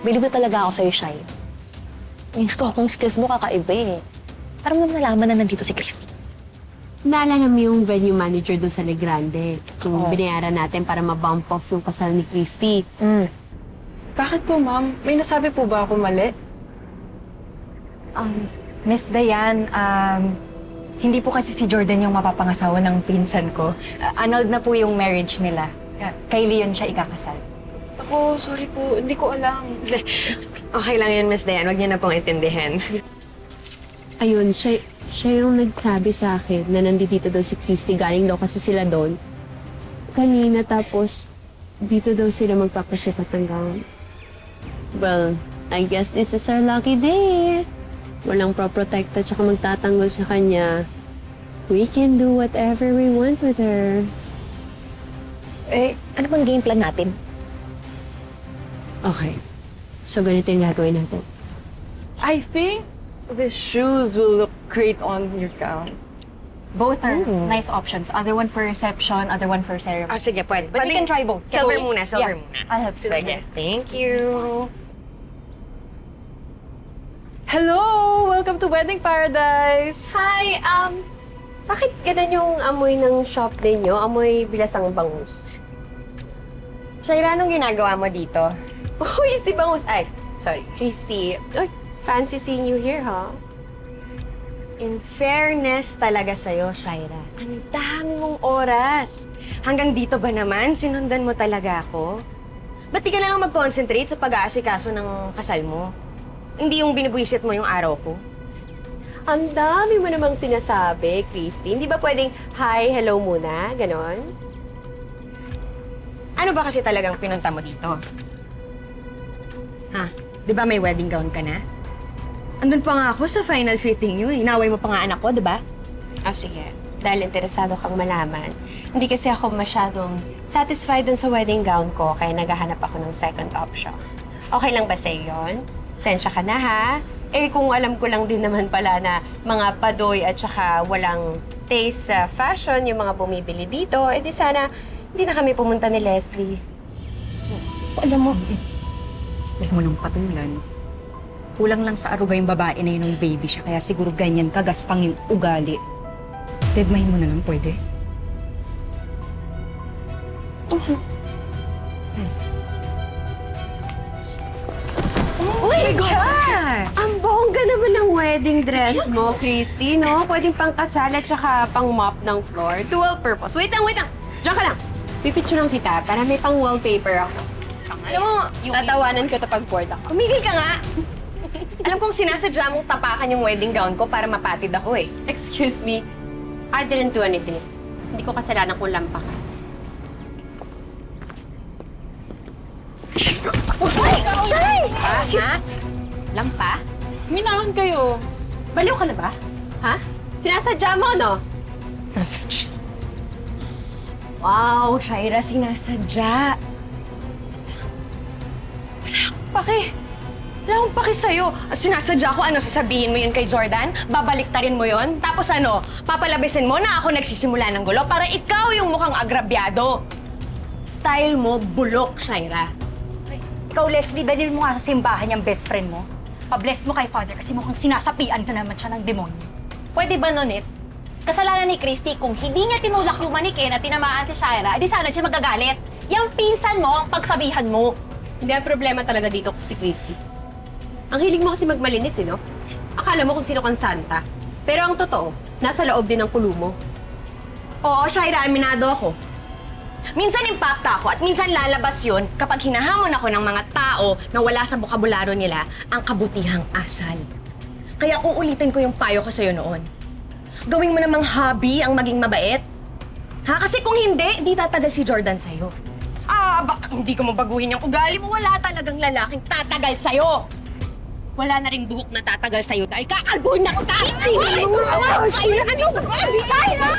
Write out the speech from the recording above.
Believe na talaga ako sa'yo, Shai. Yung stalking skills mo kakaiba eh. Parang mo nalaman na nandito si Christy. Naalala mo yung venue manager doon sa Legrande. Yung Oo. binayaran natin para ma-bump off yung kasal ni Christy. Bakit po, ma'am? May nasabi po ba ako mali? Miss Dayan, hindi po kasi si Jordan yung mapapangasawa ng pinsan ko. Annulled na po yung marriage nila. Kay Leon siya ikakasal. Ako, sorry po. Hindi ko alam. Okay lang yun, Miss Dayan. Huwag niyo na pong intindihin. Ayun, siya yung nagsabi sa akin na nandito daw si Christy. Galing daw kasi sila doon. Kanina tapos dito daw sila magpapasipat ng gown. Well, I guess this is our lucky day. Walang pro-protecta tsaka magtatanggol sa kanya. We can do whatever we want with her. Eh, ano bang game plan natin? Okay. So, ganito yung gagawin natin. I think the shoes will look great on your gown. Both are nice options. Other one for reception, other one for ceremony. Sige, pwede. But we can try both. Silver Go. muna, silver Yeah, muna. I'll help silver. Sige. Thank you. Hello! Welcome to Wedding Paradise! Hi, bakit ganun yung amoy ng shop ninyo? Amoy bilasang bangus. Shaira, anong ginagawa mo dito? Uy, si Bangus. Ay, sorry, Christy. Uy, fancy seeing you here, ha? In fairness talaga sa'yo, Shaira. Ang dami mong oras. Hanggang dito ba naman? Sinundan mo talaga ako? Ba't di ka na lang mag-concentrate sa pag-aasikaso ng kasal mo? Hindi yung binibwisit mo yung araw ko? Ang dami mo namang sinasabi, Christy. Hindi ba pwedeng hi, hello muna? Ganon? Ano ba kasi talagang pinunta mo dito? Ha? Di ba may wedding gown ka na? Andun pa nga ako sa final fitting nyo. Inaway mo pa nga anak ko, di ba? Oh, sige. Dahil interesado kang malaman. Hindi kasi ako masyadong satisfied dun sa wedding gown ko, kaya naghahanap ako ng second option. Okay lang ba sa'yo yun? Sensya ka na, ha? Eh, kung alam ko lang din naman pala na mga padoy at saka walang taste sa fashion yung mga bumibili dito, eh di sana hindi na kami pumunta ni Leslie. Alam mo, huwag mo nang patulan. Kulang lang sa aruga yung babae na yun ng baby siya, kaya siguro ganyan kagaspang yung ugali. Deadmahin mo na lang, pwede? Uy, God! Ang bongga naman ng wedding dress mo, Christy, no? Pwedeng pang kasal at saka pang mop ng floor. Dual purpose. Wait lang, wait lang. Diyan ka lang. Pipicturean kita para may pang wallpaper ako. Alam mo, tatawanan ko kapag bored ako. Tumigil ka nga! Alam kong sinasadya mong tapakan yung wedding gown ko para mapatid ako eh. Excuse me, I didn't do anything. Hindi ko kasalanan kung lampa ka. Ha? Lampa? Minahan kayo. Baliw ka na ba? Ha? Sinasadya mo, no? Nasadya. Wow, Shaira, sinasadya. Wala akong paki sa'yo. Sinasadya ko, ano, sasabihin mo yun kay Jordan? Babaliktarin mo yun? Tapos ano, papalabisin mo na ako nagsisimula ng gulo para ikaw yung mukhang agrabyado. Style mo, bulok, Shaira. Ikaw, Leslie, dalil mo nga sa simbahan yung best friend mo. Pa-bless mo kay Father kasi mukhang sinasapian ka naman siya ng demonyo. Pwede ba, Nonit? Kasalanan ni Christy kung hindi niya tinulak yung manikin at tinamaan si Shaira, edi sana siya magagalit. Yang pinsan mo ang pagsabihan mo. Hindi ang problema talaga dito si Christy. Ang hilig mo kasi magmalinis, no? Akala mo kung sino kang santa. Pero ang totoo, nasa loob din ng kulo mo. Oo, Shaira, aminado ako. Minsan impacta ako at minsan lalabas yun kapag hinahamon ako ng mga tao na wala sa bokabularyo nila ang kabutihang asal. Kaya uulitin ko yung payo ko sa'yo noon. Gawin mo namang hobby ang maging mabait. Ha? Kasi kung hindi, di tatagal si Jordan sa'yo. Hindi ko mabaguhin yung ugali mo. Wala talagang lalaking tatagal sa'yo. Wala na ring buhok na tatagal sa'yo dahil kakalbuhin na kita! Shaira!